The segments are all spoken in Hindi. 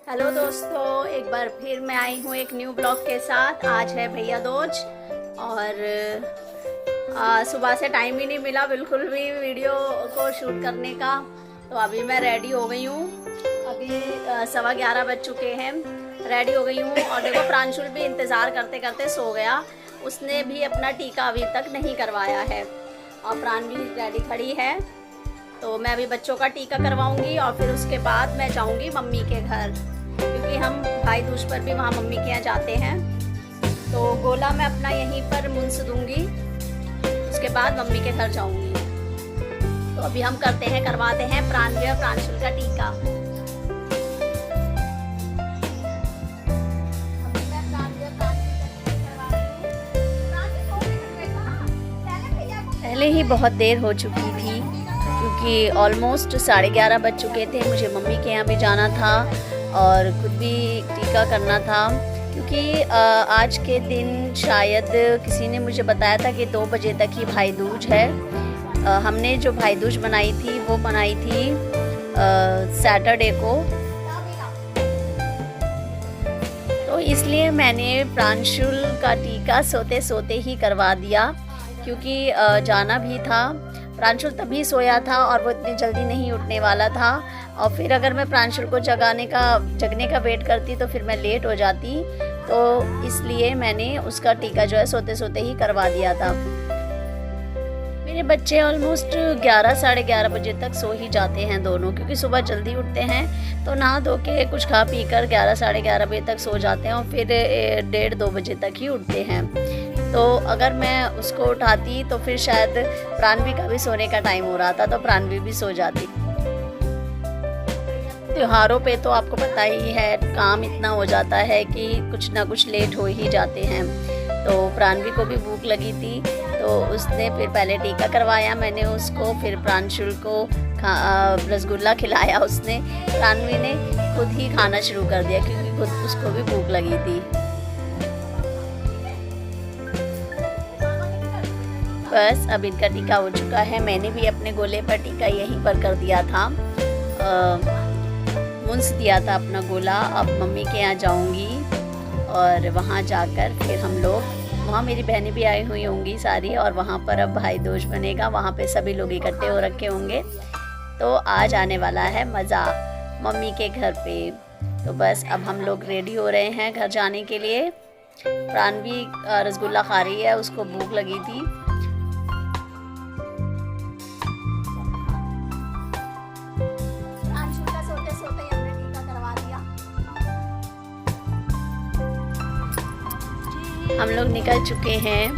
हेलो दोस्तों, एक बार फिर मैं आई हूँ एक न्यू ब्लॉग के साथ। आज है भैया दूज और सुबह से टाइम ही नहीं मिला बिल्कुल भी वीडियो को शूट करने का। तो अभी मैं रेडी हो गई हूँ। अभी 11:15 बज चुके हैं। रेडी हो गई हूँ और देखो प्रांशुल भी इंतज़ार करते करते सो गया। उसने भी अपना टीका अभी तक नहीं करवाया है और प्राण भी रेडी खड़ी है। तो मैं अभी बच्चों का टीका करवाऊंगी और फिर उसके बाद मैं जाऊंगी मम्मी के घर, क्योंकि हम भाई दूज पर भी वहाँ मम्मी के यहाँ जाते हैं। तो गोला मैं अपना यहीं पर मुंस दूंगी, उसके बाद मम्मी के घर जाऊंगी। तो अभी हम करवाते हैं प्राणवी और प्रांशुल का टीका। पहले ही बहुत देर हो चुकी थी, क्योंकि ऑलमोस्ट 11:30 बज चुके थे। मुझे मम्मी के यहाँ भी जाना था और खुद भी टीका करना था, क्योंकि आज के दिन शायद किसी ने मुझे बताया था कि 2 बजे तक ही भाई दूज है। हमने जो भाई दूज बनाई थी वो बनाई थी सैटरडे को। तो इसलिए मैंने प्रांशुल का टीका सोते सोते ही करवा दिया, क्योंकि जाना भी था। प्रांशुल तभी सोया था और वो इतनी जल्दी नहीं उठने वाला था, और फिर अगर मैं प्रांशुल को जगने का वेट करती तो फिर मैं लेट हो जाती। तो इसलिए मैंने उसका टीका जो है सोते सोते ही करवा दिया था। मेरे बच्चे ऑलमोस्ट 11 साढ़े 11 बजे तक सो ही जाते हैं दोनों, क्योंकि सुबह जल्दी उठते हैं। तो नहा धो के कुछ खा पी कर 11 साढ़े 11 बजे तक सो जाते हैं और फिर 1:30-2 बजे तक ही उठते हैं। तो अगर मैं उसको उठाती तो फिर शायद प्राणवी का भी सोने का टाइम हो रहा था, तो प्राणवी भी सो जाती। त्योहारों पे तो आपको पता ही है, काम इतना हो जाता है कि कुछ ना कुछ लेट हो ही जाते हैं। तो प्राणवी को भी भूख लगी थी, तो उसने फिर पहले टीका करवाया मैंने उसको, फिर प्रांशुल को रसगुल्ला खिलाया उसने। प्राणवी ने खुद ही खाना शुरू कर दिया, क्योंकि खुद उसको भी भूख लगी थी। बस अब इनका टीका हो चुका है। मैंने भी अपने गोले पर टीका यहीं पर कर दिया था, मुंस दिया था अपना गोला। अब मम्मी के यहाँ जाऊंगी और वहाँ जाकर फिर हम लोग, वहाँ मेरी बहनें भी आई हुई होंगी सारी, और वहाँ पर अब भाई दूज बनेगा। वहाँ पे सभी लोग इकट्ठे हो रखे होंगे। तो आज आने वाला है मज़ा मम्मी के घर पे। तो बस अब हम लोग रेडी हो रहे हैं घर जाने के लिए। प्राणवी रसगुल्ला खा रही है, उसको भूख लगी थी। हम लोग निकल चुके हैं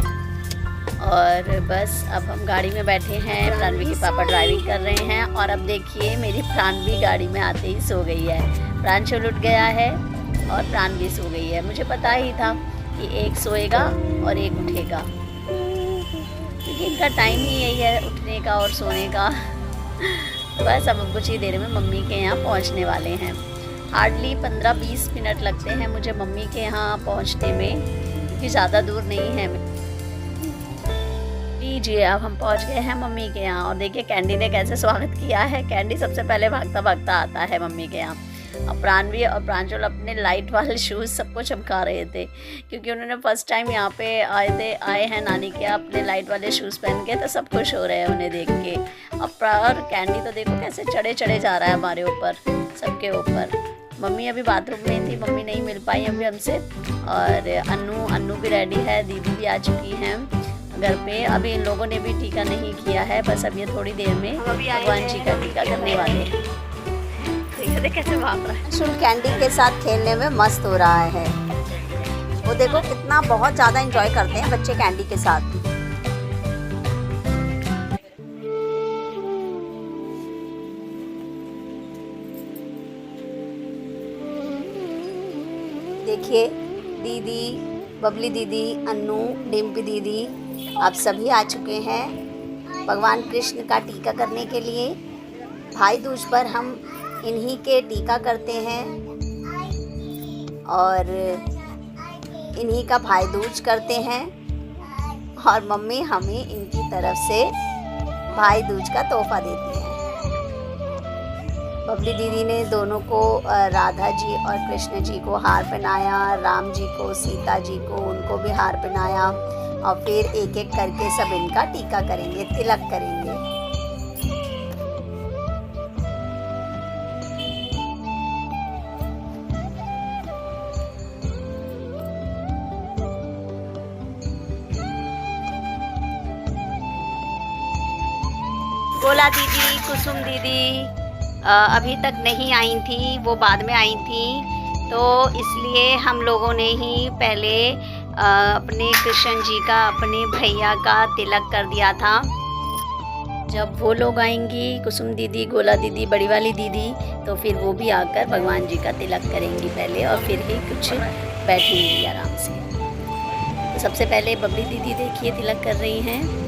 और बस अब हम गाड़ी में बैठे हैं। प्राणवी के पापा ड्राइविंग कर रहे हैं और अब देखिए मेरी प्राणवी गाड़ी में आते ही सो गई है। प्रांशुल उठ गया है और प्राणवी सो गई है। मुझे पता ही था कि एक सोएगा और एक उठेगा, क्योंकि इनका टाइम ही यही है, उठने का और सोने का। बस अब कुछ ही देर में मम्मी के यहाँ पहुँचने वाले हैं। हार्डली 15-20 मिनट लगते हैं मुझे मम्मी के यहाँ पहुँचने में, कि ज़्यादा दूर नहीं है। लीजिए अब हम पहुंच गए हैं मम्मी के यहाँ, और देखिए कैंडी ने कैसे स्वागत किया है। कैंडी सबसे पहले भागता भागता आता है मम्मी के यहाँ। और प्राणवी और प्रांशुल अपने लाइट वाले शूज़ सबको चमका रहे थे, क्योंकि उन्होंने फर्स्ट टाइम यहाँ पे आए हैं नानी के यहाँ अपने लाइट वाले शूज़ पहन के। तो सब खुश हो रहे हैं उन्हें देख के। और कैंडी तो देखो कैसे चढ़े जा रहा है हमारे ऊपर, सबके ऊपर। मम्मी अभी बाथरूम में थी, मम्मी नहीं मिल पाई अभी हमसे। और अन्नू भी रेडी है, दीदी भी आ चुकी हैं घर पे। अभी इन लोगों ने भी टीका नहीं किया है, बस अब ये थोड़ी देर में भगवान जी का टीका करने वाले हैं। कैसे भाग रहा है। शुल कैंडी के साथ खेलने में मस्त हो रहा है। वो देखो कितना बहुत ज़्यादा एंजॉय करते हैं बच्चे कैंडी के साथ। देखिए दीदी, बबली दीदी, अन्नू, डिम्पी दीदी, आप सभी आ चुके हैं भगवान कृष्ण का टीका करने के लिए। भाई दूज पर हम इन्हीं के टीका करते हैं और इन्हीं का भाई दूज करते हैं, और मम्मी हमें इनकी तरफ से भाई दूज का तोहफा देती हैं। बबली दीदी ने दोनों को राधा जी और कृष्ण जी को हार पहनाया, राम जी को, सीता जी को, उनको भी हार पहनाया और फिर एक एक करके सब इनका टीका करेंगे, तिलक करेंगे। गोला दीदी, कुसुम दीदी अभी तक नहीं आई थी, वो बाद में आई थी, तो इसलिए हम लोगों ने ही पहले अपने कृष्ण जी का, अपने भैया का तिलक कर दिया था। जब वो लोग आएंगी, कुसुम दीदी, गोला दीदी, बड़ी वाली दीदी, तो फिर वो भी आकर भगवान जी का तिलक करेंगी पहले और फिर ही कुछ बैठेंगी आराम से। तो सबसे पहले बबली दीदी देखिए तिलक कर रही हैं।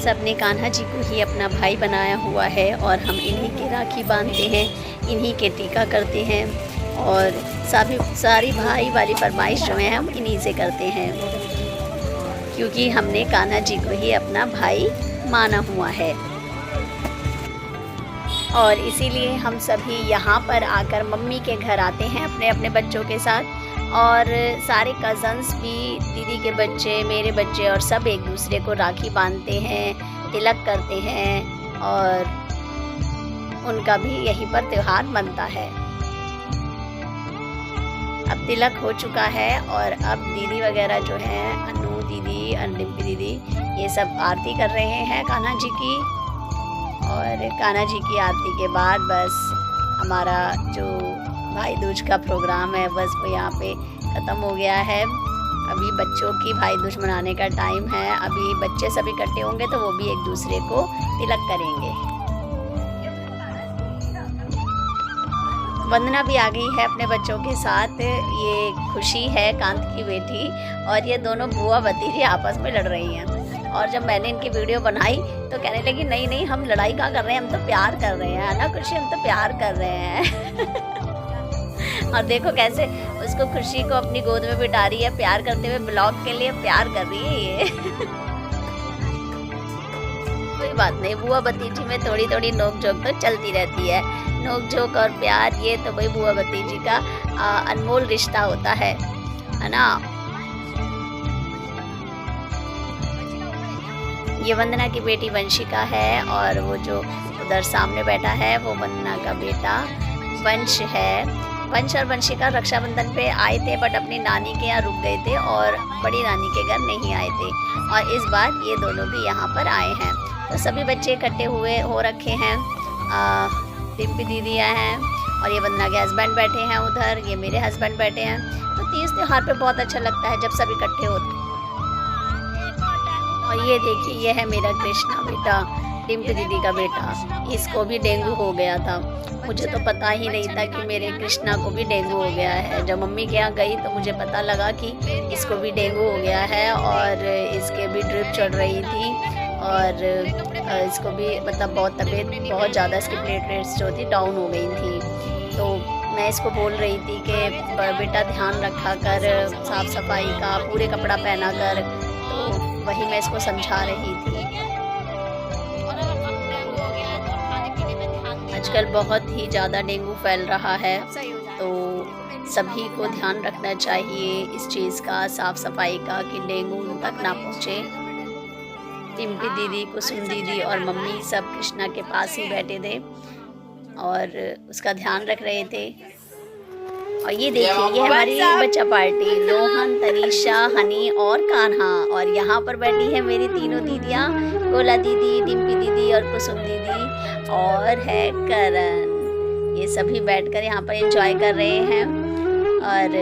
सबने कान्हा जी को ही अपना भाई बनाया हुआ है और हम इन्हीं के राखी बांधते हैं, इन्हीं के टीका करते हैं और सारी भाई वाली फरमाइश जो है हम इन्हीं से करते हैं, क्योंकि हमने कान्हा जी को ही अपना भाई माना हुआ है। और इसीलिए हम सभी यहाँ पर आकर मम्मी के घर आते हैं अपने अपने बच्चों के साथ, और सारे कज़न्स भी, दीदी के बच्चे, मेरे बच्चे और सब एक दूसरे को राखी बांधते हैं, तिलक करते हैं और उनका भी यहीं पर त्यौहार बनता है। अब तिलक हो चुका है और अब दीदी वगैरह जो हैं, अनु दीदी, डिम्पी दीदी, ये सब आरती कर रहे हैं कान्हा जी की। और कान्हा जी की आरती के बाद बस हमारा जो भाई दूज का प्रोग्राम है बस वो यहाँ पे ख़त्म हो गया है। अभी बच्चों की भाई दूज मनाने का टाइम है, अभी बच्चे सब इकट्ठे होंगे तो वो भी एक दूसरे को तिलक करेंगे। वंदना भी आ गई है अपने बच्चों के साथ, ये खुशी है कांत की बेटी, और ये दोनों बुआ भतीजी आपस में लड़ रही हैं। और जब मैंने इनकी वीडियो बनाई तो कहने लगी नहीं नहीं हम लड़ाई कहाँ कर रहे हैं, हम तो प्यार कर रहे हैं, है ना खुशी, हम तो प्यार कर रहे हैं। और देखो कैसे उसको, खुशी को अपनी गोद में बिठा रही है, प्यार करते हुए ब्लॉग के लिए प्यार कर रही है ये। कोई बात नहीं, बुआ भतीजी में थोड़ी थोड़ी नोक झोंक तो चलती रहती है। नोक झोंक और प्यार, ये तो भाई बुआ भतीजी का अनमोल रिश्ता होता है ना। ये वंदना की बेटी वंशिका है और वो जो उधर सामने बैठा है वो वंदना का बेटा वंश है। वंश और वंशिका रक्षाबंधन पे आए थे बट अपनी नानी के यहाँ रुक गए थे और बड़ी नानी के घर नहीं आए थे, और इस बार ये दोनों भी यहाँ पर आए हैं। तो सभी बच्चे इकट्ठे हुए हो रखे हैं। डिम्पी दीदियाँ हैं और ये वंदना के हस्बैंड बैठे हैं उधर, ये मेरे हस्बैंड बैठे हैं। तो तीज त्योहार पे बहुत अच्छा लगता है जब सब इकट्ठे होते हैं। और ये देखिए, ये है मेरा कृष्णा बेटा, डिम्पी दीदी का बेटा। इसको भी डेंगू हो गया था, मुझे तो पता ही नहीं था कि मेरे कृष्णा को भी डेंगू हो गया है। जब मम्मी के यहाँ गई तो मुझे पता लगा कि इसको भी डेंगू हो गया है और इसके भी ड्रिप चढ़ रही थी और इसको भी मतलब बहुत तबीयत बहुत ज़्यादा, इसकी प्लेटलेट्स जो थी डाउन हो गई थी। तो मैं इसको बोल रही थी कि बेटा ध्यान रखा कर, साफ़ सफाई का, पूरे कपड़ा पहना कर, तो वही मैं इसको समझा रही थी। आजकल बहुत ही ज़्यादा डेंगू फैल रहा है, तो सभी को ध्यान रखना चाहिए इस चीज़ का, साफ़ सफाई का, कि डेंगू उन तक ना पहुँचे। टिम्पी दीदी, कुसुम दीदी और मम्मी सब कृष्णा के पास ही बैठे थे और उसका ध्यान रख रहे थे। और ये देखिए, ये हमारी बच्चा पार्टी, रोहन, तनीषा, हनी और कान्हा। और यहाँ पर बैठी है मेरी तीनों दीदियाँ, गोला दीदी, डिम्पी दीदी और कुसुम दीदी, और है करण। ये सभी बैठकर यहाँ पर एंजॉय कर रहे हैं और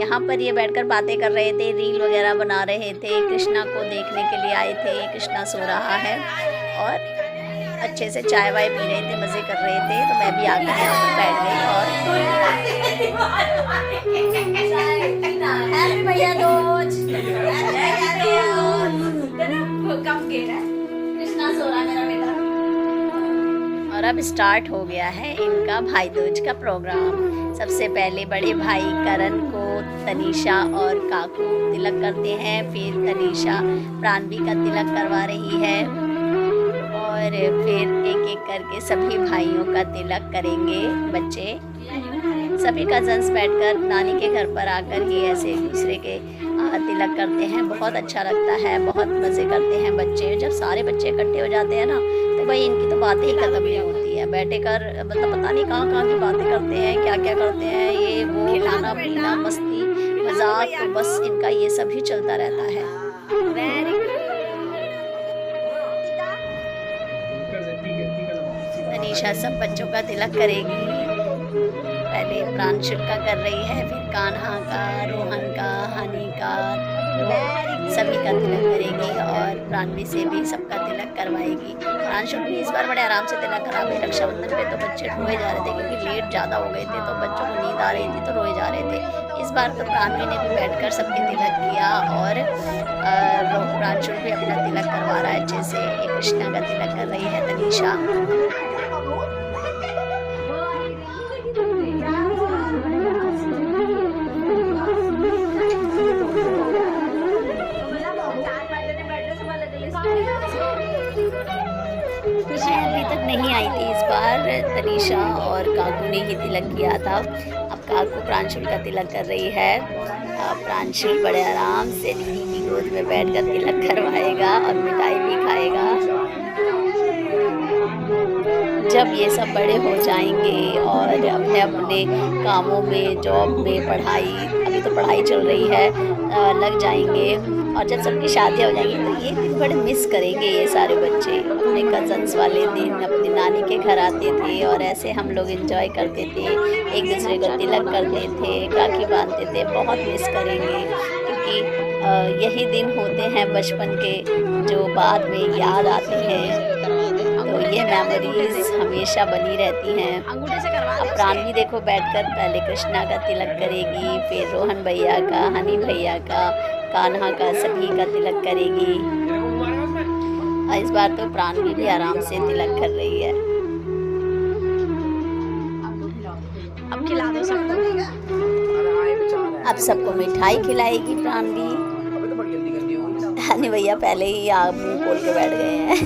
यहाँ पर ये बैठकर बातें कर रहे थे, रील वगैरह बना रहे थे, कृष्णा को देखने के लिए आए थे। कृष्णा सो रहा है और अच्छे से चाय वाय पी रहे थे, मज़े कर रहे थे। तो मैं भी आकर यहाँ पर बैठ गई और कृष्णा सो रहा मेरा बेटा। और अब स्टार्ट हो गया है इनका भाई दूज का प्रोग्राम। सबसे पहले बड़े भाई करण को तनीषा और काकू तिलक करते हैं, फिर तनीषा प्राणवी का तिलक करवा रही है और और फिर एक एक करके सभी भाइयों का तिलक करेंगे बच्चे। सभी कज़न्स बैठकर नानी के घर पर आकर ही ऐसे एक दूसरे के तिलक करते हैं। बहुत अच्छा लगता है, बहुत मज़े करते हैं बच्चे। जब सारे बच्चे इकट्ठे हो जाते हैं ना तो भाई इनकी तो बातें ही ख़त्म नहीं होती है। बैठे कर मतलब पता नहीं कहाँ कहाँ की बातें करते हैं, क्या क्या करते हैं, ये वो खाना पीना मस्ती मजाक, तो बस इनका ये सब ही चलता रहता है। तनीषा सब बच्चों का तिलक करेगी। पहले प्रांशुल का कर रही है, फिर कान्हा का, रोहन का, हनी का, सभी का तिलक करेगी और प्राणवी से भी सबका तिलक करवाएगी। प्रांशुल भी इस बार बड़े आराम से तिलक करा गई। रक्षाबंधन पे तो बच्चे रोए जा रहे थे क्योंकि लेट ज़्यादा हो गए थे, तो बच्चों को नींद आ रही थी तो रोए जा रहे थे। इस बार तो प्राणवी ने भी बैठकर सबके तिलक किया और प्रांशुल भी अपना तिलक करवा रहा है अच्छे से। एक कृष्णा का तिलक कर रही है तनीषा। मैं अभी तक नहीं आई थी इस बार, तनीषा और काकू ने ही तिलक किया था। अब काकू प्रांशुल का तिलक कर रही है। प्रांशुल बड़े आराम से दीदी की गोद में बैठकर तिलक करवाएगा और मिठाई भी खाएगा। जब ये सब बड़े हो जाएंगे और अपने अपने कामों में, जॉब में, पढ़ाई, अभी तो पढ़ाई चल रही है, लग जाएंगे और जब सबकी शादियाँ हो जाएंगी तो ये दिन बड़े मिस करेंगे ये सारे बच्चे। अपने कज़न्स वाले दिन अपनी नानी के घर आते थे और ऐसे हम लोग एंजॉय करते थे, एक दूसरे को तिलक करते थे, राखी बांधते थे। बहुत मिस करेंगे क्योंकि यही दिन होते हैं बचपन के जो बाद में याद आते हैं, तो ये मेमोरीज हमेशा बनी रहती हैं। अब प्राणवी देखो बैठकर पहले कृष्णा का तिलक करेगी, फिर रोहन भैया का, हनी भैया का, कान्हा का, सभी का तिलक करेगी। और इस बार तो प्राणवी भी आराम से तिलक कर रही है। अब खिला दो सबको। अब सबको मिठाई खिलाएगी प्राणवी। हनी भैया पहले ही मुंह खोल के बैठ गए हैं।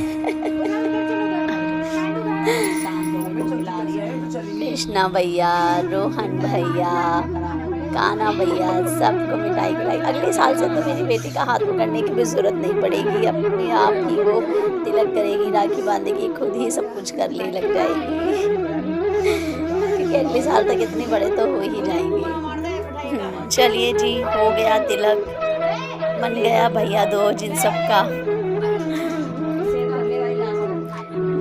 कृष्णा भैया, रोहन भैया, कान्हा भैया, सबको मिठाई खिलाई। अगले साल से तो मेरी बेटी का हाथ पकड़ने की भी ज़रूरत नहीं पड़ेगी, अपने आप ही वो तिलक करेगी, राखी बांधेगी, खुद ही सब कुछ करने लग जाएगी। क्योंकि अगले साल तक इतने बड़े तो हो ही जाएंगे। चलिए जी, हो गया तिलक, बन गया भैया दूज इन सबका।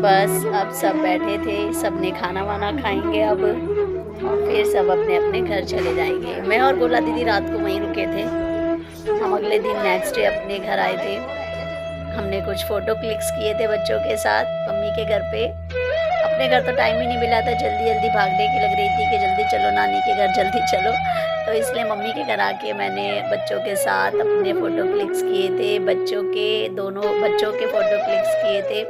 बस अब सब बैठे थे, सब ने खाना वाना खाएंगे अब और फिर सब अपने अपने घर चले जाएंगे। मैं और गोला दीदी रात को वहीं रुके थे। हम अगले दिन नेक्स्ट डे अपने घर आए थे। हमने कुछ फ़ोटो क्लिक्स किए थे बच्चों के साथ मम्मी के घर पे। अपने घर तो टाइम ही नहीं मिला था, जल्दी जल्दी भागने की लग रही थी कि जल्दी चलो नानी के घर, जल्दी चलो। तो इसलिए मम्मी के घर आके मैंने बच्चों के साथ अपने फ़ोटो क्लिक्स किए थे। दोनों बच्चों के फ़ोटो क्लिक्स किए थे।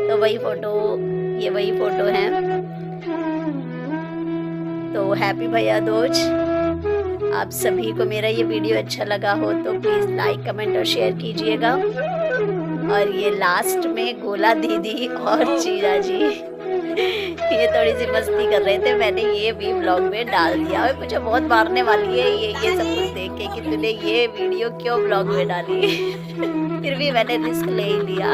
तो वही फ़ोटो हैं। तो हैप्पी भैया दूज। आप सभी को मेरा ये वीडियो अच्छा लगा हो तो प्लीज़ लाइक, कमेंट और शेयर कीजिएगा। और ये लास्ट में गोला दीदी और जीजा जी ये थोड़ी सी मस्ती कर रहे थे, मैंने ये भी ब्लॉग में डाल दिया। और मुझे बहुत मारने वाली है ये सब कुछ देख के कि तूने ये वीडियो क्यों ब्लॉग में डाली। फिर भी मैंने रिस्क ले ही लिया।